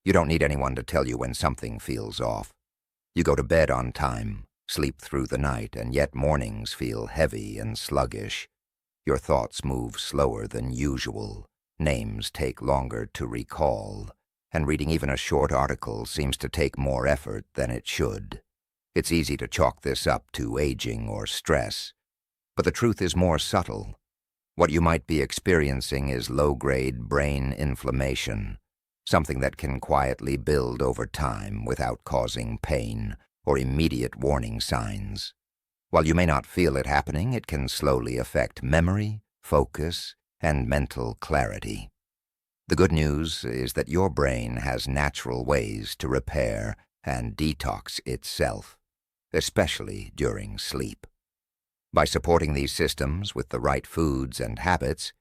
You don't need anyone to tell you when something feels off. You go to bed on time, sleep through the night, and yet mornings feel heavy and sluggish. Your thoughts move slower than usual, names take longer to recall, and reading even a short article seems to take more effort than it should. It's easy to chalk this up to aging or stress, but the truth is more subtle. What you might be experiencing is low-grade brain inflammation, something that can quietly build over time without causing pain or immediate warning signs. While you may not feel it happening, it can slowly affect memory, focus, and mental clarity. The good news is that your brain has natural ways to repair and detox itself, especially during sleep. By supporting these systems with the right foods and habits,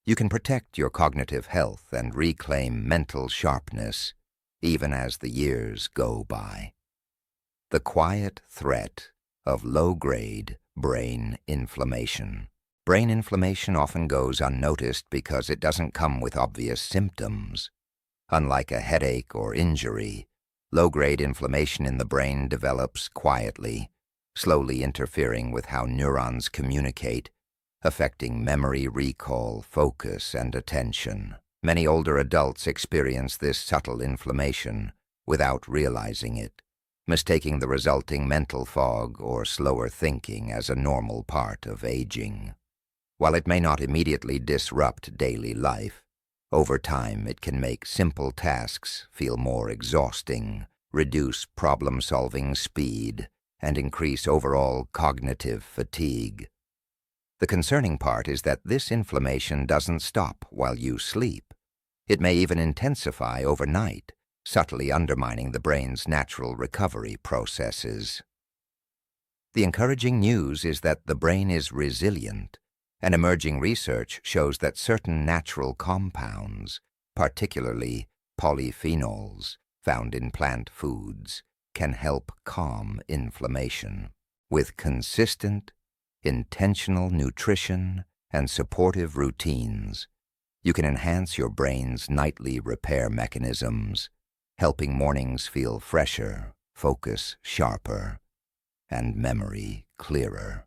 you can protect your cognitive health and reclaim mental sharpness, even as the years go by. The quiet threat of low-grade brain inflammation. Brain inflammation often goes unnoticed because it doesn't come with obvious symptoms. Unlike a headache or injury, low-grade inflammation in the brain develops quietly, slowly interfering with how neurons communicate, affecting memory, recall, focus, and attention. Many older adults experience this subtle inflammation without realizing it, mistaking the resulting mental fog or slower thinking as a normal part of aging. While it may not immediately disrupt daily life, over time it can make simple tasks feel more exhausting, reduce problem-solving speed, and increase overall cognitive fatigue. The concerning part is that this inflammation doesn't stop while you sleep. It may even intensify overnight, subtly undermining the brain's natural recovery processes. The encouraging news is that the brain is resilient, and emerging research shows that certain natural compounds, particularly polyphenols found in plant foods, can help calm inflammation. With consistent, intentional nutrition and supportive routines, you can enhance your brain's nightly repair mechanisms, helping mornings feel fresher, focus sharper, and memory clearer.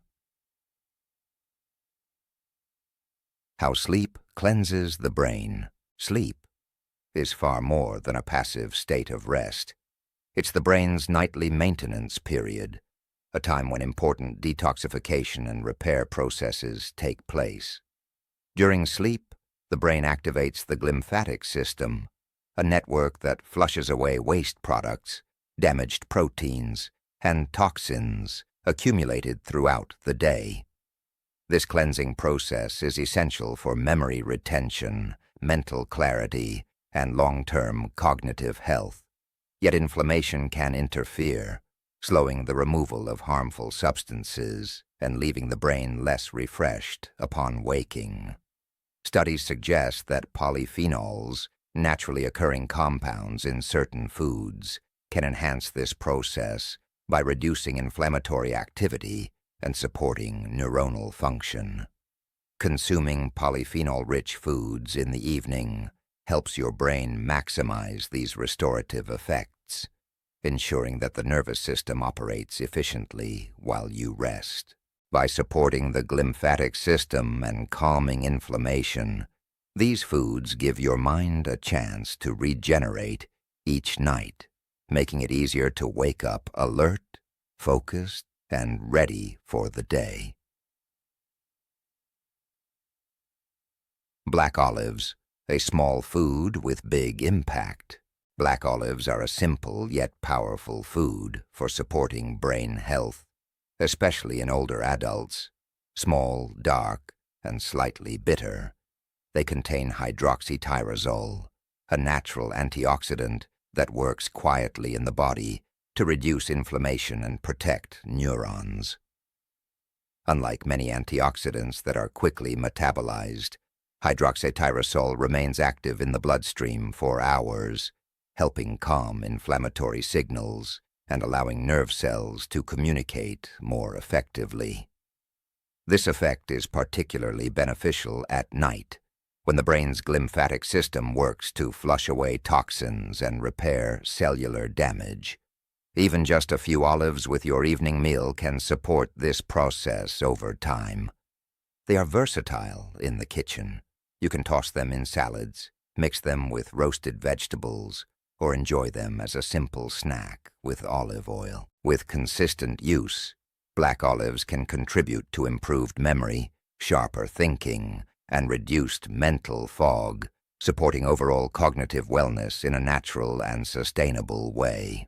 How sleep cleanses the brain. Sleep is far more than a passive state of rest. It's the brain's nightly maintenance period, a time when important detoxification and repair processes take place. During sleep, the brain activates the glymphatic system, a network that flushes away waste products, damaged proteins, and toxins accumulated throughout the day. This cleansing process is essential for memory retention, mental clarity, and long-term cognitive health. Yet inflammation can interfere, slowing the removal of harmful substances and leaving the brain less refreshed upon waking. Studies suggest that polyphenols, naturally occurring compounds in certain foods, can enhance this process by reducing inflammatory activity and supporting neuronal function. Consuming polyphenol-rich foods in the evening helps your brain maximize these restorative effects, ensuring that the nervous system operates efficiently while you rest. By supporting the glymphatic system and calming inflammation, these foods give your mind a chance to regenerate each night, making it easier to wake up alert, focused, and ready for the day. Black olives, a small food with big impact. Black olives are a simple yet powerful food for supporting brain health, especially in older adults. Small, dark, and slightly bitter, they contain hydroxytyrosol, a natural antioxidant that works quietly in the body to reduce inflammation and protect neurons. Unlike many antioxidants that are quickly metabolized, hydroxytyrosol remains active in the bloodstream for hours, helping calm inflammatory signals and allowing nerve cells to communicate more effectively. This effect is particularly beneficial at night, when the brain's glymphatic system works to flush away toxins and repair cellular damage. Even just a few olives with your evening meal can support this process over time. They are versatile in the kitchen. You can toss them in salads, mix them with roasted vegetables, or enjoy them as a simple snack with olive oil. With consistent use, black olives can contribute to improved memory, sharper thinking, and reduced mental fog, supporting overall cognitive wellness in a natural and sustainable way.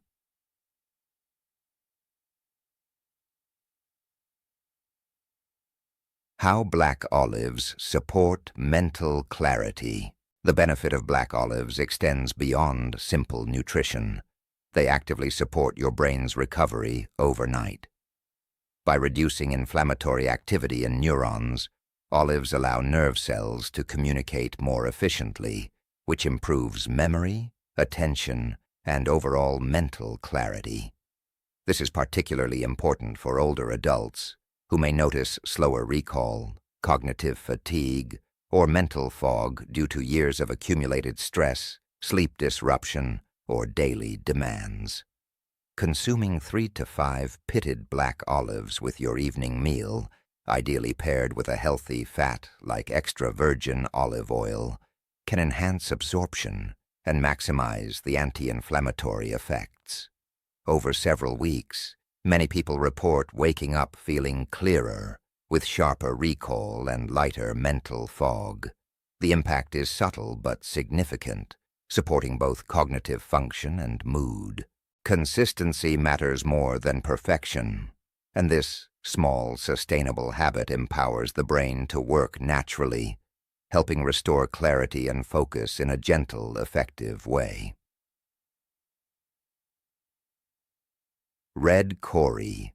How black olives support mental clarity. The benefit of black olives extends beyond simple nutrition. They actively support your brain's recovery overnight. By reducing inflammatory activity in neurons, olives allow nerve cells to communicate more efficiently, which improves memory, attention, and overall mental clarity. This is particularly important for older adults who may notice slower recall, cognitive fatigue, or mental fog due to years of accumulated stress, sleep disruption, or daily demands. Consuming 3 to 5 pitted black olives with your evening meal, ideally paired with a healthy fat like extra virgin olive oil, can enhance absorption and maximize the anti-inflammatory effects. Over several weeks, many people report waking up feeling clearer, with sharper recall and lighter mental fog. The impact is subtle but significant, supporting both cognitive function and mood. Consistency matters more than perfection, and this small, sustainable habit empowers the brain to work naturally, helping restore clarity and focus in a gentle, effective way. Red Cori,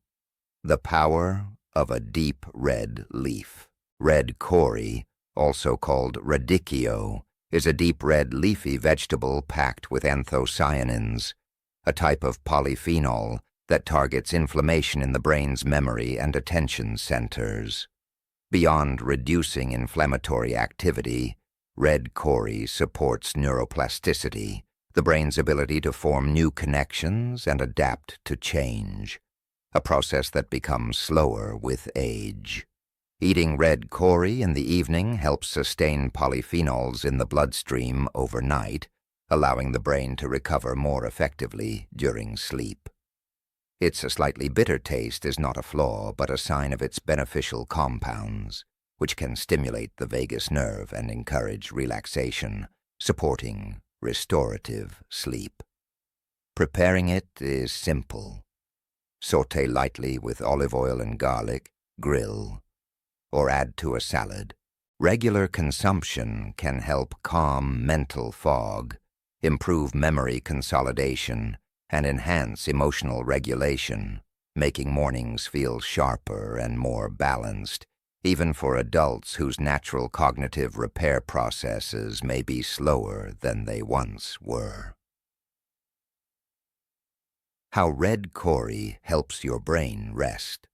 the power of a deep red leaf. Red cori, also called radicchio, is a deep red leafy vegetable packed with anthocyanins, a type of polyphenol that targets inflammation in the brain's memory and attention centers. Beyond reducing inflammatory activity, red cori supports neuroplasticity, the brain's ability to form new connections and adapt to change, a process that becomes slower with age. Eating red cori in the evening helps sustain polyphenols in the bloodstream overnight, allowing the brain to recover more effectively during sleep. Its slightly bitter taste is not a flaw, but a sign of its beneficial compounds, which can stimulate the vagus nerve and encourage relaxation, supporting restorative sleep. Preparing it is simple. Sauté lightly with olive oil and garlic, grill, or add to a salad. Regular consumption can help calm mental fog, improve memory consolidation, and enhance emotional regulation, making mornings feel sharper and more balanced, even for adults whose natural cognitive repair processes may be slower than they once were. How red cori helps your brain rest.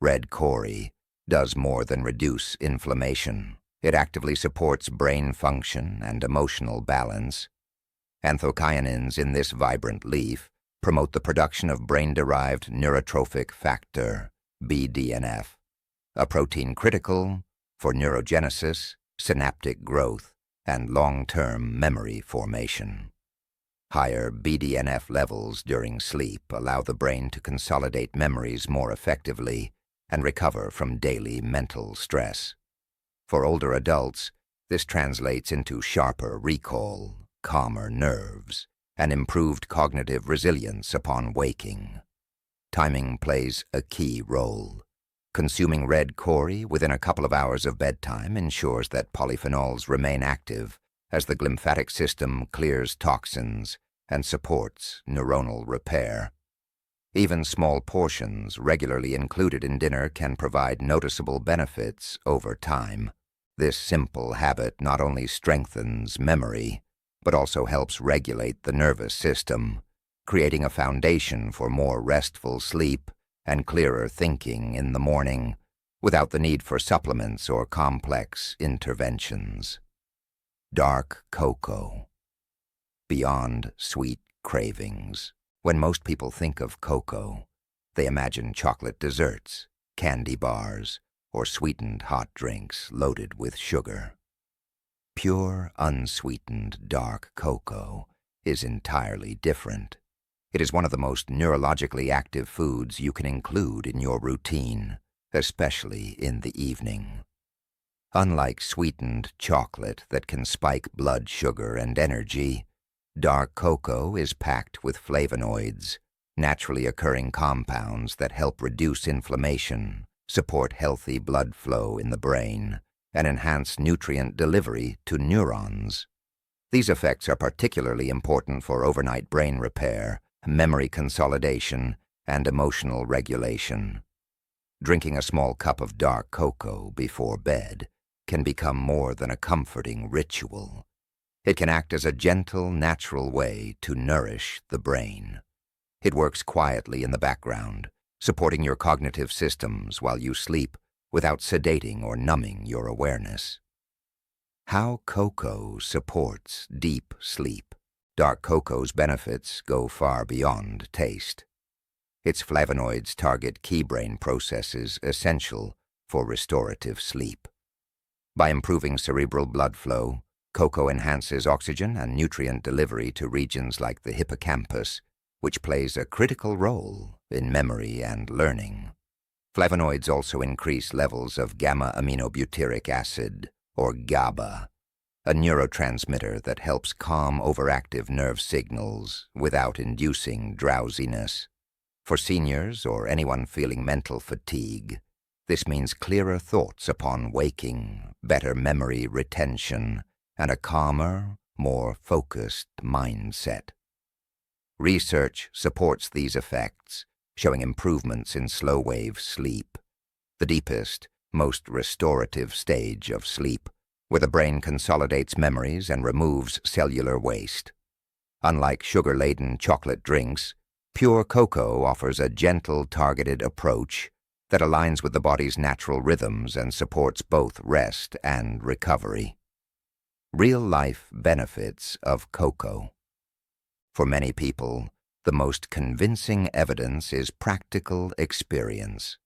Red cori does more than reduce inflammation. It actively supports brain function and emotional balance. Anthocyanins in this vibrant leaf promote the production of brain-derived neurotrophic factor, BDNF, a protein critical for neurogenesis, synaptic growth, and long-term memory formation. Higher BDNF levels during sleep allow the brain to consolidate memories more effectively and recover from daily mental stress. For older adults, this translates into sharper recall, calmer nerves, and improved cognitive resilience upon waking. Timing plays a key role. Consuming red cori within a couple of hours of bedtime ensures that polyphenols remain active as the glymphatic system clears toxins and supports neuronal repair. Even small portions regularly included in dinner can provide noticeable benefits over time. This simple habit not only strengthens memory, but also helps regulate the nervous system, creating a foundation for more restful sleep and clearer thinking in the morning, without the need for supplements or complex interventions. Dark cocoa. Beyond sweet cravings. When most people think of cocoa, they imagine chocolate desserts, candy bars, or sweetened hot drinks loaded with sugar. Pure, unsweetened dark cocoa is entirely different. It is one of the most neurologically active foods you can include in your routine, especially in the evening. Unlike sweetened chocolate that can spike blood sugar and energy, dark cocoa is packed with flavonoids, naturally occurring compounds that help reduce inflammation, support healthy blood flow in the brain, and enhance nutrient delivery to neurons. These effects are particularly important for overnight brain repair, memory consolidation, and emotional regulation. Drinking a small cup of dark cocoa before bed can become more than a comforting ritual. It can act as a gentle, natural way to nourish the brain. It works quietly in the background, supporting your cognitive systems while you sleep without sedating or numbing your awareness. How cocoa supports deep sleep. Dark cocoa's benefits go far beyond taste. Its flavonoids target key brain processes essential for restorative sleep. By improving cerebral blood flow, cocoa enhances oxygen and nutrient delivery to regions like the hippocampus, which plays a critical role in memory and learning. Flavonoids also increase levels of gamma-aminobutyric acid, or GABA, a neurotransmitter that helps calm overactive nerve signals without inducing drowsiness. For seniors or anyone feeling mental fatigue, this means clearer thoughts upon waking, better memory retention, and a calmer, more focused mindset. Research supports these effects, showing improvements in slow-wave sleep, the deepest, most restorative stage of sleep, where the brain consolidates memories and removes cellular waste. Unlike sugar-laden chocolate drinks, pure cocoa offers a gentle, targeted approach that aligns with the body's natural rhythms and supports both rest and recovery. Real-life benefits of cocoa. For many people, the most convincing evidence is practical experience.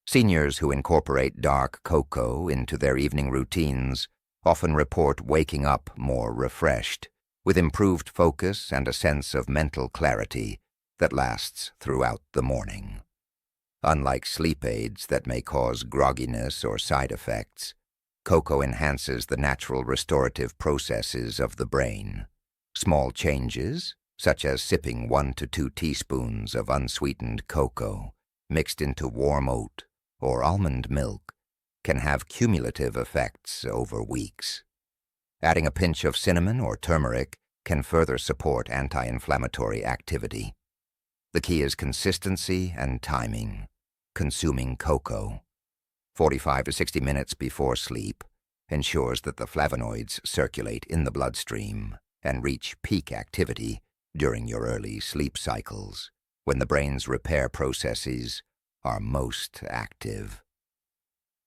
Seniors who incorporate dark cocoa into their evening routines often report waking up more refreshed, with improved focus and a sense of mental clarity that lasts throughout the morning. Unlike sleep aids that may cause grogginess or side effects, cocoa enhances the natural restorative processes of the brain. Small changes, such as sipping 1 to 2 teaspoons of unsweetened cocoa mixed into warm oat or almond milk, can have cumulative effects over weeks. Adding a pinch of cinnamon or turmeric can further support anti-inflammatory activity. The key is consistency and timing. Consuming cocoa 45 to 60 minutes before sleep ensures that the flavonoids circulate in the bloodstream and reach peak activity during your early sleep cycles, when the brain's repair processes are most active.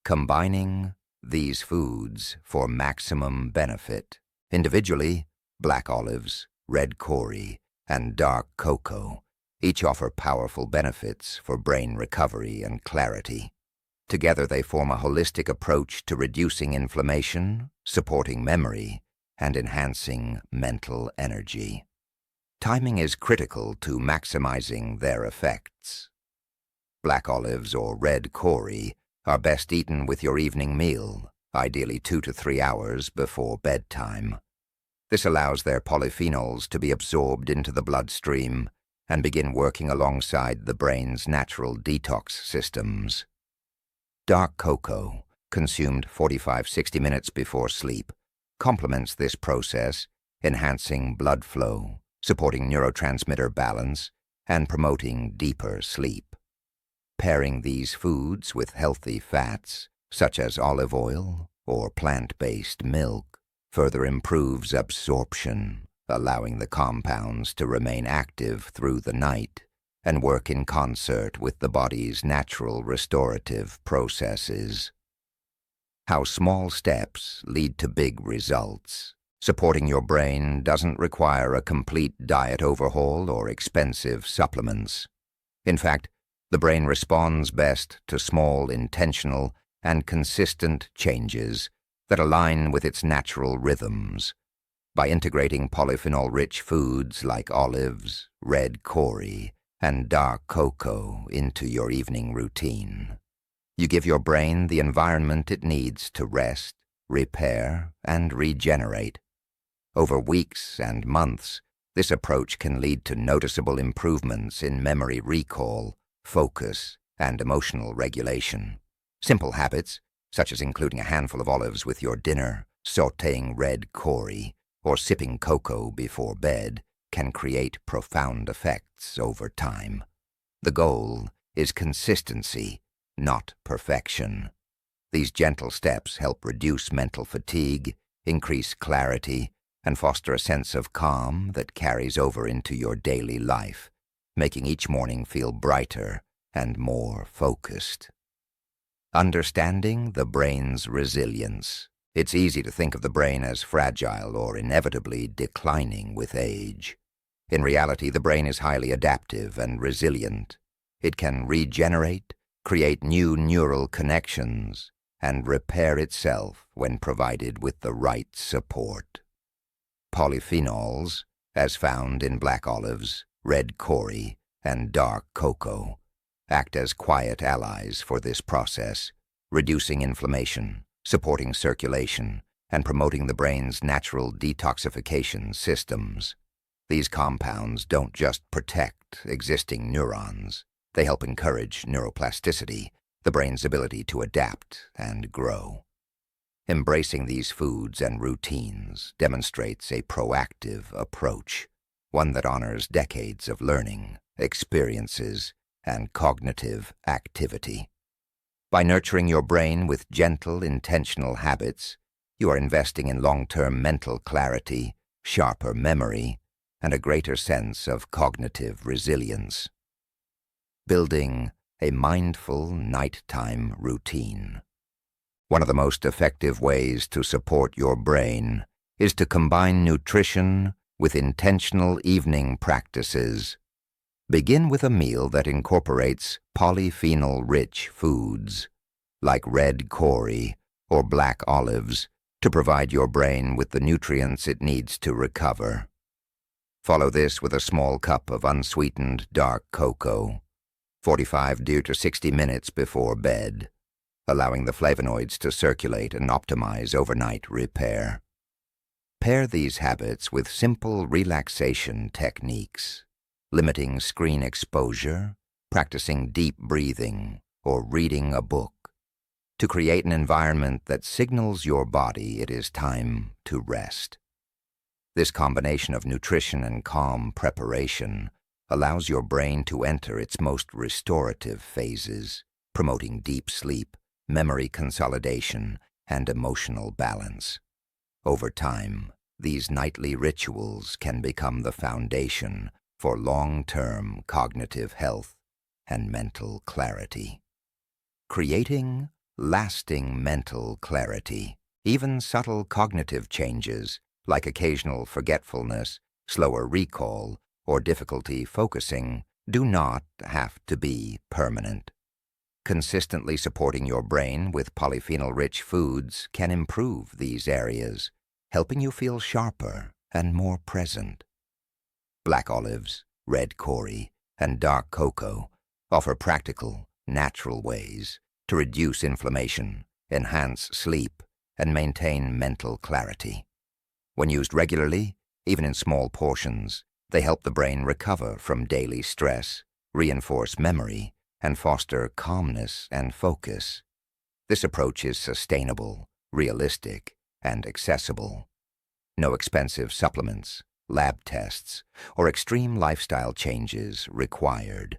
Combining these foods for maximum benefit. Individually, black olives, red kori, and dark cocoa each offer powerful benefits for brain recovery and clarity. Together they form a holistic approach to reducing inflammation, supporting memory, and enhancing mental energy. Timing is critical to maximizing their effects. Black olives or red kori are best eaten with your evening meal, ideally 2 to 3 hours before bedtime. This allows their polyphenols to be absorbed into the bloodstream and begin working alongside the brain's natural detox systems. Dark cocoa, consumed 45-60 minutes before sleep, complements this process, enhancing blood flow, supporting neurotransmitter balance, and promoting deeper sleep. Pairing these foods with healthy fats, such as olive oil or plant-based milk, further improves absorption, allowing the compounds to remain active through the night and work in concert with the body's natural restorative processes. How small steps lead to big results. Supporting your brain doesn't require a complete diet overhaul or expensive supplements. In fact, the brain responds best to small, intentional, and consistent changes that align with its natural rhythms. By integrating polyphenol-rich foods like olives, red kori, and dark cocoa into your evening routine, you give your brain the environment it needs to rest, repair, and regenerate. Over weeks and months, this approach can lead to noticeable improvements in memory recall, focus, and emotional regulation. Simple habits, such as including a handful of olives with your dinner, sautéing red kori, or sipping cocoa before bed, can create profound effects over time. The goal is consistency, not perfection. These gentle steps help reduce mental fatigue, increase clarity, and foster a sense of calm that carries over into your daily life, making each morning feel brighter and more focused. Understanding the brain's resilience. It's easy to think of the brain as fragile or inevitably declining with age. In reality, the brain is highly adaptive and resilient. It can regenerate, create new neural connections, and repair itself when provided with the right support. Polyphenols, as found in black olives, red kori, and dark cocoa, act as quiet allies for this process, reducing inflammation, supporting circulation, and promoting the brain's natural detoxification systems. These compounds don't just protect existing neurons, they help encourage neuroplasticity, the brain's ability to adapt and grow. Embracing these foods and routines demonstrates a proactive approach, one that honors decades of learning, experiences, and cognitive activity. By nurturing your brain with gentle, intentional habits, you are investing in long-term mental clarity, sharper memory, and a greater sense of cognitive resilience. Building a mindful nighttime routine. One of the most effective ways to support your brain is to combine nutrition with intentional evening practices. Begin with a meal that incorporates polyphenol-rich foods, like red kori or black olives, to provide your brain with the nutrients it needs to recover. Follow this with a small cup of unsweetened dark cocoa, 45 to 60 minutes before bed, allowing the flavonoids to circulate and optimize overnight repair. Pair these habits with simple relaxation techniques, limiting screen exposure, practicing deep breathing, or reading a book, to create an environment that signals your body it is time to rest. This combination of nutrition and calm preparation allows your brain to enter its most restorative phases, promoting deep sleep, memory consolidation, and emotional balance. Over time, these nightly rituals can become the foundation for long-term cognitive health and mental clarity. Creating lasting mental clarity. Even subtle cognitive changes, like occasional forgetfulness, slower recall, or difficulty focusing, do not have to be permanent. Consistently supporting your brain with polyphenol-rich foods can improve these areas, helping you feel sharper and more present. Black olives, red kori, and dark cocoa offer practical, natural ways to reduce inflammation, enhance sleep, and maintain mental clarity. When used regularly, even in small portions, they help the brain recover from daily stress, reinforce memory, and foster calmness and focus. This approach is sustainable, realistic, and accessible. No expensive supplements, lab tests, or extreme lifestyle changes required.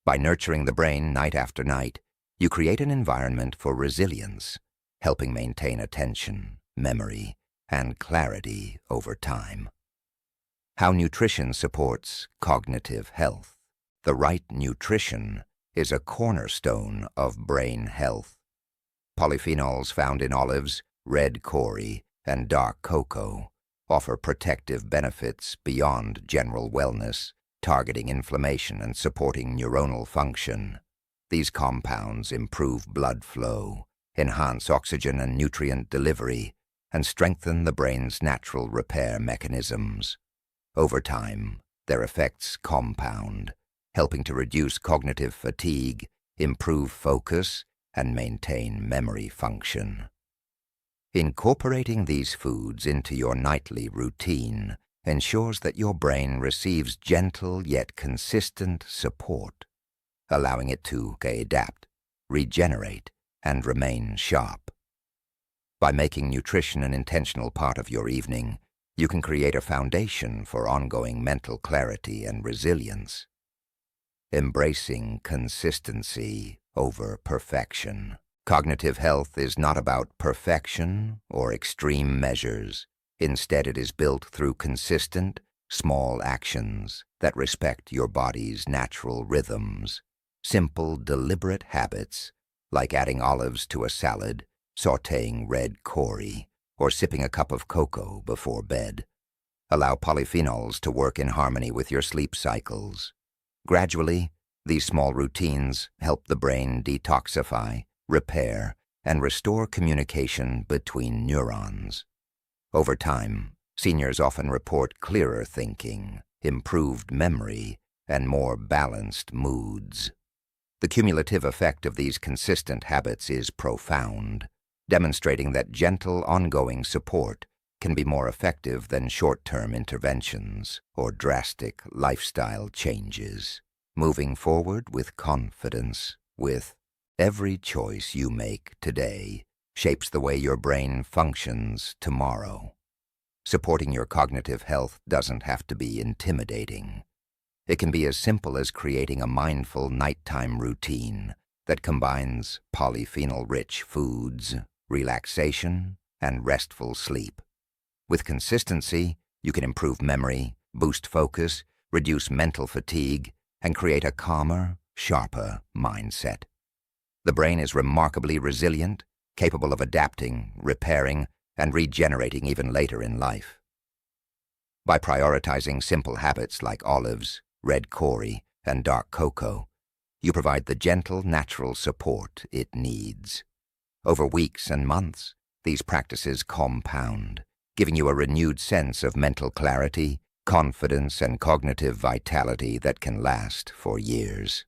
By nurturing the brain night after night, you create an environment for resilience, helping maintain attention, memory, and clarity over time. How nutrition supports cognitive health. The right nutrition is a cornerstone of brain health. Polyphenols found in olives, red kori, and dark cocoa offer protective benefits beyond general wellness, targeting inflammation and supporting neuronal function. These compounds improve blood flow, enhance oxygen and nutrient delivery, and strengthen the brain's natural repair mechanisms. Over time, their effects compound, helping to reduce cognitive fatigue, improve focus, and maintain memory function. Incorporating these foods into your nightly routine ensures that your brain receives gentle yet consistent support, allowing it to adapt, regenerate, and remain sharp. By making nutrition an intentional part of your evening, you can create a foundation for ongoing mental clarity and resilience. Embracing consistency over perfection. Cognitive health is not about perfection or extreme measures. Instead, it is built through consistent, small actions that respect your body's natural rhythms. Simple, deliberate habits, like adding olives to a salad, sautéing red curry, or sipping a cup of cocoa before bed, allow polyphenols to work in harmony with your sleep cycles. Gradually, these small routines help the brain detoxify, repair, and restore communication between neurons. Over time, seniors often report clearer thinking, improved memory, and more balanced moods. The cumulative effect of these consistent habits is profound, demonstrating that gentle, ongoing support can be more effective than short-term interventions or drastic lifestyle changes. Moving forward with confidence, with every choice you make today shapes the way your brain functions tomorrow. Supporting your cognitive health doesn't have to be intimidating. It can be as simple as creating a mindful nighttime routine that combines polyphenol-rich foods, relaxation, and restful sleep. With consistency, you can improve memory, boost focus, reduce mental fatigue, and create a calmer, sharper mindset. The brain is remarkably resilient, capable of adapting, repairing, and regenerating even later in life. By prioritizing simple habits like olives, red curry, and dark cocoa, you provide the gentle, natural support it needs. Over weeks and months, these practices compound, giving you a renewed sense of mental clarity, confidence, and cognitive vitality that can last for years.